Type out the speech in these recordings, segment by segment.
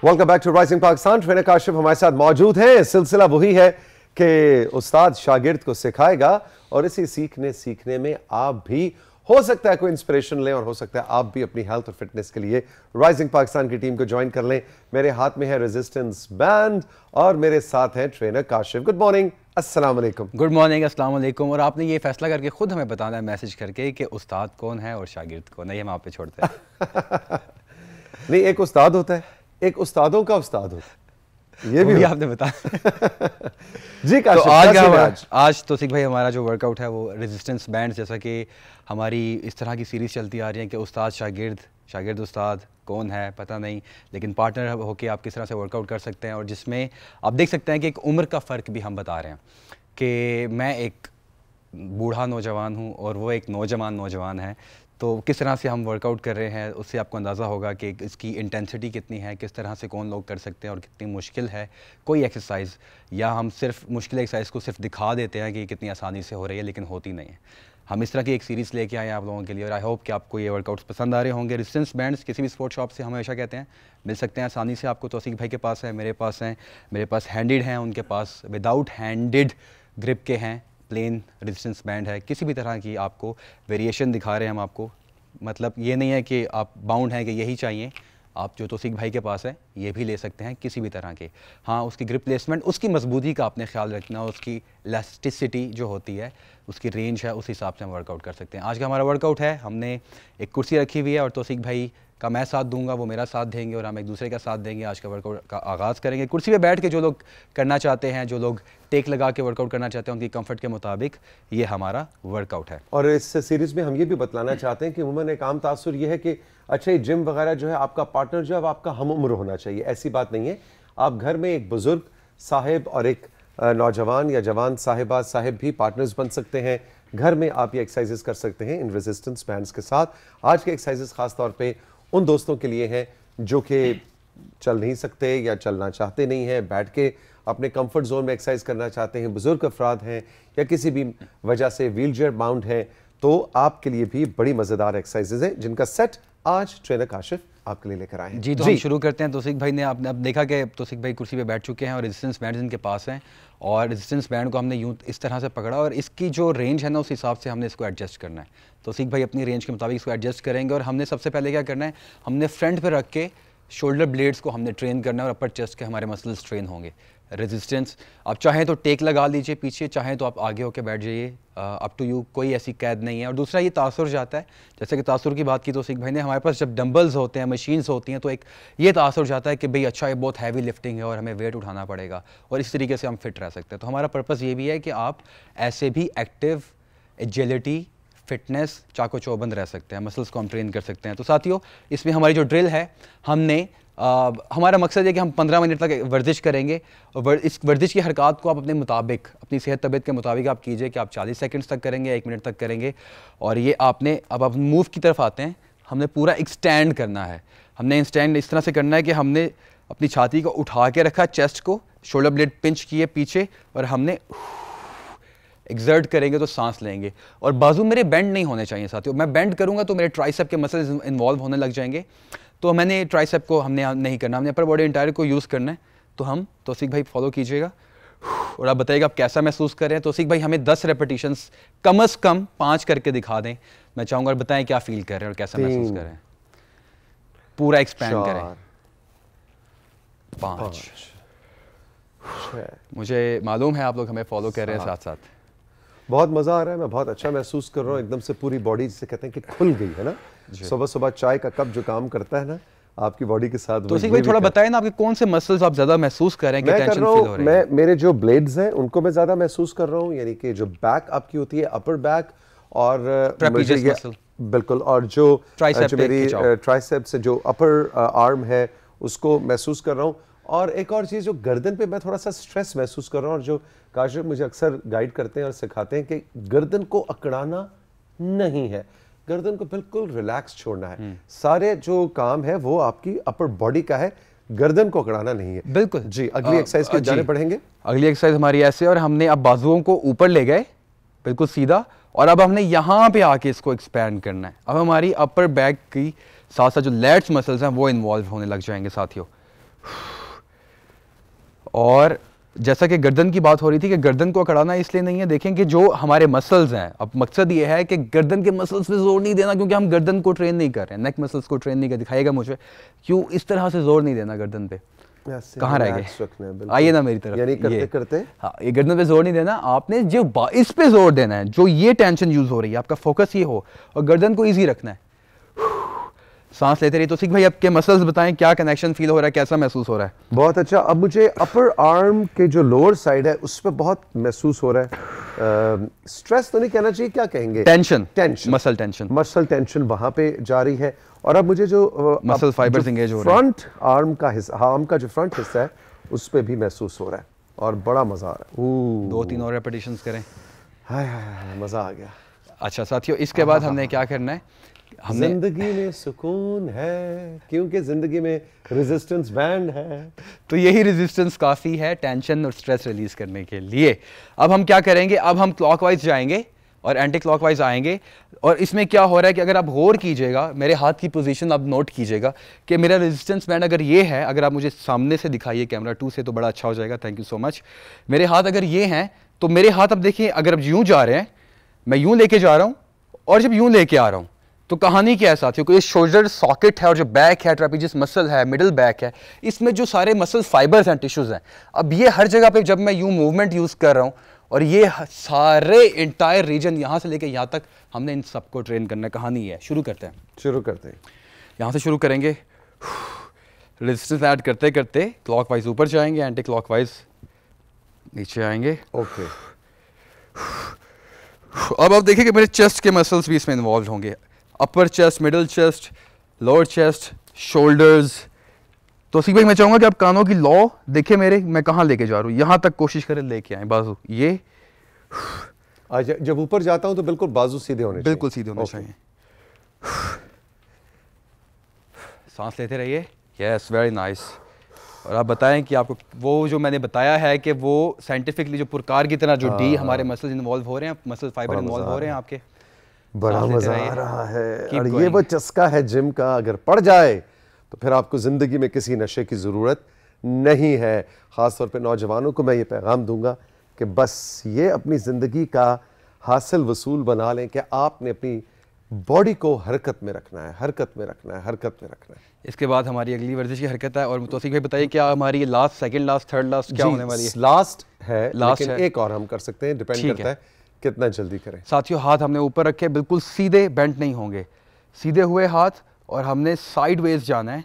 Welcome back to rising Pakistan. Trainer Kashif हमारे साथ मौजूद हैं। सिलसिला वही है कि उस्ताद शागिर्द को सिखाएगा और इसी सीखने में आप भी हो सकता है कोई इंस्पिरेशन लें और हो सकता है आप भी अपनी हेल्थ और फिटनेस के लिए राइजिंग पाकिस्तान की टीम को ज्वाइन कर लें। मेरे हाथ में है रेजिस्टेंस बैंड और मेरे साथ हैं ट्रेनर काशिफ। गुड मॉर्निंग, अस्सलाम वालेकुम। गुड मॉर्निंग, अस्सलाम वालेकुम। और आपने ये फैसला करके खुद हमें बताना है मैसेज करके कि उस्ताद कौन है और शागिर्द कौन है, ये हम आप पे छोड़ते हैं। नहीं, एक उस्ताद होता है, एक उस्तादों का उस्ताद होता है, ये भी आपने बताया। जी तो आज तौसीक भाई हमारा जो वर्कआउट है वो रेजिस्टेंस बैंड, जैसा कि हमारी इस तरह की सीरीज़ चलती आ रही है कि उस्ताद शागिर्द, शागिर्द उस्ताद कौन है पता नहीं, लेकिन पार्टनर होके आप किस तरह से वर्कआउट कर सकते हैं। और जिसमें आप देख सकते हैं कि एक उम्र का फ़र्क भी हम बता रहे हैं कि मैं एक बूढ़ा नौजवान हूँ और वो एक नौजवान है। तो किस तरह से हम वर्कआउट कर रहे हैं उससे आपको अंदाज़ा होगा कि इसकी इंटेंसिटी कितनी है, किस तरह से कौन लोग कर सकते हैं और कितनी मुश्किल है कोई एक्सरसाइज, या हम सिर्फ मुश्किल एक्सरसाइज को सिर्फ दिखा देते हैं कि कितनी आसानी से हो रही है लेकिन होती नहीं है। हम इस तरह की एक सीरीज़ लेके आए हैं आप लोगों के लिए और आई होप कि आपको ये वर्कआउट्स पसंद आ रहे होंगे। रेजिस्टेंस बैंड्स किसी भी स्पोर्ट शॉप से हम हमेशा कहते हैं मिल सकते हैं आसानी से आपको। तौसीक भाई के पास है, मेरे पास हैं, मेरे पास हैंडेड हैं, उनके पास विदाउट हैंडेड ग्रिप के हैं। प्लेन रेजिस्टेंस बैंड है, किसी भी तरह की आपको वेरिएशन दिखा रहे हैं हम आपको। मतलब ये नहीं है कि आप बाउंड हैं कि यही चाहिए, आप जो तौसीक भाई के पास है ये भी ले सकते हैं किसी भी तरह के। हाँ, उसकी ग्रिप प्लेसमेंट, उसकी मजबूती का आपने ख्याल रखना, उसकी इलास्टिसिटी जो होती है, उसकी रेंज है, उस हिसाब से हम वर्कआउट कर सकते हैं। आज का हमारा वर्कआउट है, हमने एक कुर्सी रखी हुई है और तौसीक भाई का मैं साथ दूंगा, वो मेरा साथ देंगे और हम एक दूसरे का साथ देंगे। आज का वर्कआउट का आगाज़ करेंगे कुर्सी पे बैठ के। जो लोग करना चाहते हैं, जो लोग टेक लगा के वर्कआउट करना चाहते हैं, उनकी कंफर्ट के मुताबिक ये हमारा वर्कआउट है। और इस सीरीज में हम ये भी बतलाना चाहते हैं कि उमूमन एक आम तासुर ये है कि अच्छा ये जिम वगैरह जो है आपका पार्टनर जो है आपका हम उम्र होना चाहिए। ऐसी बात नहीं है। आप घर में एक बुजुर्ग साहिब और एक नौजवान या जवान साहिबा साहिब भी पार्टनर्स बन सकते हैं। घर में आप ये एक्सरसाइजेस कर सकते हैं इन रेजिस्टेंस बैंड्स के साथ। आज के एक्सरसाइजेस खास तौर पे उन दोस्तों के लिए हैं जो कि चल नहीं सकते या चलना चाहते नहीं हैं, बैठ के अपने कंफर्ट जोन में एक्सरसाइज करना चाहते हैं, बुजुर्ग अफराद हैं या किसी भी वजह से व्हील चेयर बाउंड हैं, तो आपके लिए भी बड़ी मज़ेदार एक्सरसाइजेज हैं जिनका सेट आज ट्रेनर काशिफ आपके लिए लेकर आए हैं। जी, तो हम शुरू करते हैं। तौसीक भाई ने आपने अब देखा कि तौसीक भाई कुर्सी पे बैठ चुके हैं और रेजिस्टेंस बैंड इनके पास हैं और रेजिस्टेंस बैंड को हमने यूँ इस तरह से पकड़ा और इसकी जो रेंज है ना उस हिसाब से हमने इसको एडजस्ट करना है। तौसीक भाई अपनी रेंज के मुताबिक इसको एडजस्ट करेंगे और हमने सबसे पहले क्या करना है, हमने फ्रंट पर रख के शोल्डर ब्लेड्स को हमने ट्रेन करना है और अपर चेस्ट के हमारे मसल्स ट्रेन होंगे। रेजिस्टेंस आप चाहें तो टेक लगा लीजिए पीछे, चाहें तो आप आगे होकर बैठ जाइए, अप टू यू, कोई ऐसी कैद नहीं है। और दूसरा ये तासुर जाता है, जैसे कि तासुर की बात की तौसीक भाई ने, हमारे पास जब डंबल्स होते हैं, मशीन्स होती हैं, तो एक ये तासुर जाता है कि भाई अच्छा ये बहुत हैवी लिफ्टिंग है और हमें वेट उठाना पड़ेगा और इस तरीके से हम फिट रह सकते हैं। तो हमारा पर्पज़ ये भी है कि आप ऐसे भी एक्टिव, एजिलिटी, फिटनेस चाको चौबंद रह सकते हैं, मसल्स को हम ट्रेन कर सकते हैं। तो साथियों, इसमें हमारी जो ड्रिल है, हमने हमारा मकसद है कि हम 15 मिनट तक वर्जिश करेंगे और इस वर्जिश की हरकत को आप अपने मुताबिक, अपनी सेहत तबीयत के मुताबिक आप कीजिए कि आप 40 सेकंड्स तक करेंगे, 1 मिनट तक करेंगे। और ये आपने अब आप मूव की तरफ आते हैं, हमने पूरा एक्सटेंड करना है। हमने एक्सटेंड इस तरह से करना है कि हमने अपनी छाती को उठा के रखा, चेस्ट को, शोल्डर ब्लेड पिंच किए पीछे और हमने एक्सर्ट करेंगे तो सांस लेंगे। और बाजू मेरे बेंड नहीं होने चाहिए साथियों। मैं बेंड करूंगा तो मेरे ट्राइसेप के मसल्स इन्वॉल्व होने लग जाएंगे, तो मैंने ट्राइसेप को हमने नहीं करना, हमने अपर बॉडी एंटायर को यूज़ करना है। तो हम तौसीक भाई फॉलो कीजिएगा और आप बताइएगा आप कैसा महसूस कर रहे हैं। तौसीक भाई हमें 10 रेपिटेशंस कम से कम 5 करके दिखा दें। मैं चाहूँगा और बताएं क्या फील कर रहे हैं और कैसा महसूस कर रहे हैं। पूरा एक्सपैंड करें। 5। मुझे मालूम है आप लोग हमें फॉलो कर रहे हैं साथ साथ। बहुत मज़ा आ रहा है, मैं बहुत अच्छा महसूस कर रहा हूँ। एकदम से पूरी बॉडी जिसे कहते हैं कि खुल गई है ना। सुबह सुबह चाय का कप जो काम करता है ना आपकी बॉडी के साथ। तो भाई थोड़ा बताएं ना आपके कौन से मसल्स आप ज्यादा महसूस कर रहे हैं कि टेंशन फील हो रही है? मेरे जो ब्लेड्स हैं उनको मैं ज्यादा महसूस कर रहा हूँ, यानी कि जो बैक आपकी होती है, अपर बैक और बिल्कुल, और जो मेरी ट्राइसेप से जो अपर आर्म है उसको महसूस कर रहा हूँ। और एक और चीज़, जो गर्दन पे मैं थोड़ा सा स्ट्रेस महसूस कर रहा हूँ और जो काशिफ मुझे अक्सर गाइड करते हैं और सिखाते हैं कि गर्दन को अकड़ाना नहीं है, गर्दन को बिल्कुल रिलैक्स छोड़ना है। सारे जो काम है वो आपकी अपर बॉडी का है, गर्दन को अकड़ाना नहीं है। बिल्कुल जी। अगली एक्सरसाइज की जाने पड़ेंगे। अगली एक्सरसाइज हमारी ऐसे, और हमने अब बाजुओं को ऊपर ले गए बिल्कुल सीधा, और अब हमने यहाँ पे आके इसको एक्सपैंड करना है। अब हमारी अपर बैक की साथ साथ जो लैट्स मसल्स हैं वो इन्वॉल्व होने लग जाएंगे साथियों। और जैसा कि गर्दन की बात हो रही थी कि गर्दन को अकड़ाना इसलिए नहीं है, देखें कि जो हमारे मसल्स हैं, अब मकसद ये है कि गर्दन के मसल्स पे जोर नहीं देना, क्योंकि हम गर्दन को ट्रेन नहीं कर रहे हैं, नेक मसल्स को ट्रेन नहीं कर, दिखाएगा मुझे क्यों इस तरह से जोर नहीं देना गर्दन पे। कहाँ रह गए, आइए ना मेरी तरफ, यानी करते करते, हाँ, ये गर्दन पे जोर नहीं देना आपने, जो इस पे जोर देना है, जो ये टेंशन यूज हो रही है, आपका फोकस ये हो और गर्दन को ईजी रखना है। सांस लेते रहिए। तो सिख भाई आपके मसल्स बताएं, क्या कनेक्शन फील हो रहा है, कैसा महसूस हो रहा है? बहुत अच्छा। अब मुझे अपर आर्म के जो लोअर साइड है उस पर बहुत महसूस हो रहा है, स्ट्रेस तो नहीं कहना चाहिए, क्या कहेंगे, टेंशन, मसल टेंशन वहां पे जा रही है। और अब मुझे जो मसल फाइबर्स एंगेज हो रहे हैं, फ्रंट आर्म का हिस्सा, आर्म का जो फ्रंट हिस्सा है उस पे भी महसूस हो रहा है और बड़ा मजा आ रहा है। 2-3 और रेपिटेशंस करें। हाय हाय, मजा आ गया। अच्छा साथियों, इसके बाद हमने क्या करना है, जिंदगी में सुकून है क्योंकि जिंदगी में रेजिस्टेंस बैंड है। तो यही रेजिस्टेंस काफ़ी है टेंशन और स्ट्रेस रिलीज करने के लिए। अब हम क्या करेंगे, अब हम क्लॉकवाइज जाएंगे और एंटी क्लॉकवाइज आएंगे। और इसमें क्या हो रहा है कि अगर आप गौर कीजिएगा, मेरे हाथ की पोजीशन आप नोट कीजिएगा कि मेरा रेजिस्टेंस बैंड अगर ये है, अगर आप मुझे सामने से दिखाइए कैमरा 2 से तो बड़ा अच्छा हो जाएगा, थैंक यू सो मच। मेरे हाथ अगर ये हैं तो मेरे हाथ, अब देखिए अगर अब यूँ जा रहे हैं, मैं यूँ लेके जा रहा हूँ और जब यूँ लेके आ रहा हूँ, तो कहानी क्या है साथियों, कोई शोल्डर सॉकेट है और जो बैक है, ट्रेपेजियस मसल है, मिडिल बैक है, इसमें जो सारे मसल फाइबर्स हैं, टिश्यूज हैं, अब ये हर जगह पे जब मैं यूं मूवमेंट यूज कर रहा हूं और ये सारे इंटायर रीजन यहां से लेके यहां तक हमने इन सबको ट्रेन करना है। कहानी है, शुरू करते हैं यहां से शुरू करेंगे। रेजिस्टेंस ऐड करते करते क्लॉकवाइज ऊपर जाएंगे, एंटी क्लॉकवाइज नीचे आएंगे। ओके। अब आप देखिए कि मेरे चेस्ट के मसल्स भी इसमें इन्वॉल्व होंगे, अपर chest, middle chest, lower chest, shoulders. तो सी भाई मैं चाहूंगा कि आप कानों की लौ देखें मेरे, मैं कहाँ लेके जा रहा हूँ, यहां तक कोशिश करें लेके आए बाजू। ये जब ऊपर जाता हूं तो बिल्कुल बाजू सीधे होने चाहिए, बिल्कुल सीधे होने चाहिए। सांस लेते रहिए। Yes, very nice. और आप बताएं कि आपको वो जो मैंने बताया है कि वो साइंटिफिकली जो पुरकार की तरह जो डी हमारे मसल्स इन्वॉल्व हो रहे हैं, मसल फाइबर इन्वॉल्व हो रहे हैं आपके, बड़ा मजा आ रहा है। और ये वो चस्का है जिम का, अगर पड़ जाए तो फिर आपको जिंदगी में किसी नशे की जरूरत नहीं है। खासतौर पे नौजवानों को मैं ये पैगाम दूंगा कि बस ये अपनी जिंदगी का हासिल वसूल बना लें कि आपने अपनी बॉडी को हरकत में रखना है, हरकत में रखना है, हरकत में रखना है। इसके बाद हमारी अगली वर्जिश की हरकत है। और तौसीफ भाई बताइए क्या हमारी last, second last, third last क्या होने वाली है? लास्ट है, लास्ट लेकिन है। एक और हम कर सकते हैं, डिपेंड करता है कितना जल्दी करें। साथियों हाथ हमने ऊपर रखे, बिल्कुल सीधे, बेंट नहीं होंगे, सीधे हुए हाथ, और हमने साइड वेज जाना है।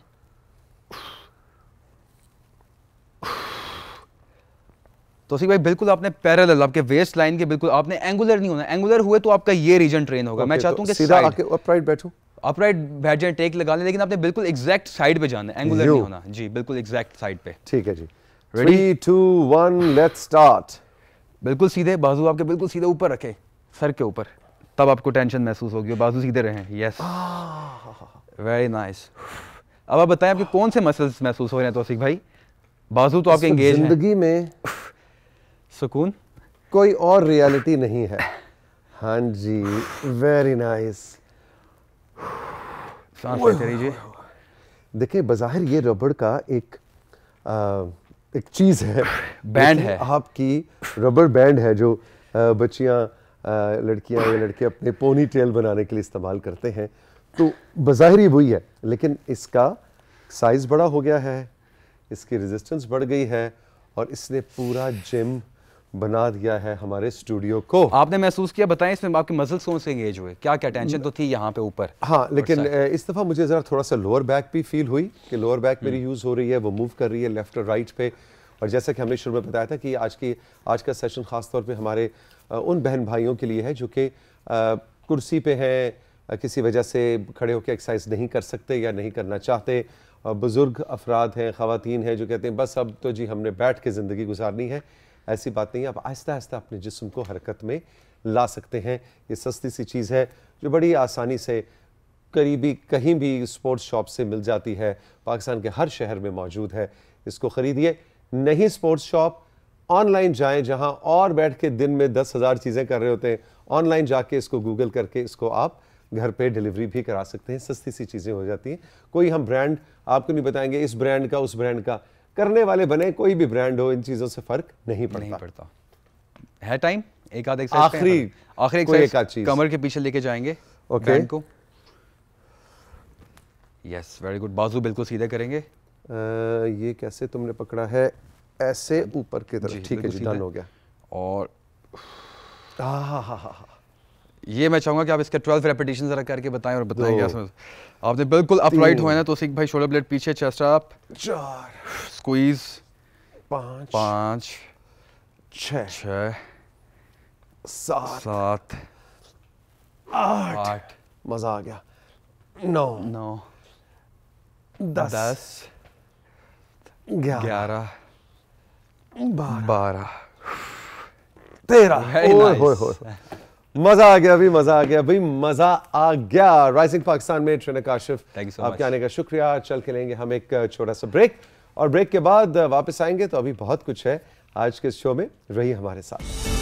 तौसीफ भाई बिल्कुल आपने पैरेलल, आपके वेस्ट लाइन के बिल्कुल, आपने एंगुलर नहीं होना। एंगुलर हुए तो आपका ये रीजन ट्रेन होगा। मैं चाहता हूं कि सीधा आके अपराइट बैठूं, अपराइट बैठ जाए, टेक लगा लें, लेकिन आपने बिल्कुल एग्जैक्ट साइड पे जाना है, एंगुलर नहीं होना जी, बिल्कुल एग्जैक्ट साइड पे। ठीक है जी। 3, 2, 1 लेट्स स्टार्ट। बिल्कुल सीधे, बाजू आपके बिल्कुल सीधे ऊपर रखे, सर के ऊपर, तब आपको टेंशन महसूस होगी, बाजू सीधे रहें। Yes, very nice. अब आप बताएं आपके कौन से मसल्स महसूस हो रहे हैं तौसीफ भाई? बाजू तो आपके एंगेज हैं। जिंदगी में सुकून, कोई और रियलिटी नहीं है। हाँ जी, वेरी नाइस। सांस लेते रहिए। देखिए बज़ाहिर ये रबड़ का एक चीज है, बैंड है, आपकी रबड़ बैंड है जो बच्चियां, लड़कियां या लड़के अपने पोनी टेल बनाने के लिए इस्तेमाल करते हैं। तो बज़ाहिर ही वही है, लेकिन इसका साइज बड़ा हो गया है, इसकी रेजिस्टेंस बढ़ गई है और इसने पूरा जिम बना दिया है हमारे स्टूडियो को। आपने महसूस किया, बताएं इसमें आपके मसल्स कौन से एंगेज हुए, क्या क्या टेंशन तो थी यहाँ पे ऊपर? हाँ, लेकिन इस दफ़ा मुझे ज़रा थोड़ा सा लोअर बैक भी फील हुई कि लोअर बैक मेरी यूज़ हो रही है, वो मूव कर रही है लेफ्ट और राइट पे। और जैसा कि हमने शुरू में बताया था कि आज का सेशन ख़ास तौर पे हमारे उन बहन भाइयों के लिए है जो कि कुर्सी पे हैं, किसी वजह से खड़े होकर एक्सरसाइज नहीं कर सकते या नहीं करना चाहते, बुज़ुर्ग अफराद हैं, ख़वातीन हैं जो कहते हैं बस अब तो जी हमने बैठ के ज़िंदगी गुजारनी है। ऐसी बात नहीं है, आप आहिस्ता आहिस्ता अपने जिस्म को हरकत में ला सकते हैं। ये सस्ती सी चीज़ है जो बड़ी आसानी से करीबी कहीं भी स्पोर्ट्स शॉप से मिल जाती है, पाकिस्तान के हर शहर में मौजूद है। इसको ख़रीदिए। नहीं स्पोर्ट्स शॉप, ऑनलाइन जाएं, जहां और बैठ के दिन में 10,000 चीज़ें कर रहे होते हैं, ऑनलाइन जाके इसको गूगल करके इसको आप घर पे डिलीवरी भी करा सकते हैं। सस्ती सी चीज़ें हो जाती हैं। कोई हम ब्रांड आपको नहीं बताएंगे इस ब्रांड का उस ब्रांड का, करने वाले बने, कोई भी ब्रांड हो, इन चीजों से फर्क नहीं नहीं पड़ता। पड़ता है। टाइम एक आध एक्सरसाइज आखिरी कोई एक आध एक्सरसाइज चीज। कमर के पीछे लेके जाएंगे ओके। बैंड को। यस वेरी गुड, बाजू बिल्कुल सीधे करेंगे। ये कैसे तुमने पकड़ा है? ऐसे ऊपर की तरफ, जी, ठीक है बिल्कुल जी, सीधे। डन हो गया। और हाँ, ये मैं चाहूंगा कि आप इसके 12 रेपिटेशन जरा करके बताएं और बताएं दो, क्या समझ। आपने बिल्कुल अपराइट तीन, हुआ है ना, तो सिख भाई शोल्डर ब्लेड पीछे, चेस्ट अप, 4, स्क्वीज, 5, 5 6, 6 7, 7 8 मजा आ गया, 9, 9 10, 10 11, 11 12 13। Very ओए nice. होए होए, मजा आ गया भाई, मजा आ गया भाई, मजा आ गया। राइजिंग पाकिस्तान में trainer Kashif, Thank you so आपके much. आने का शुक्रिया। चल के लेंगे हम एक छोटा सा ब्रेक, और ब्रेक के बाद वापस आएंगे तो अभी बहुत कुछ है आज के शो में, रहिए हमारे साथ।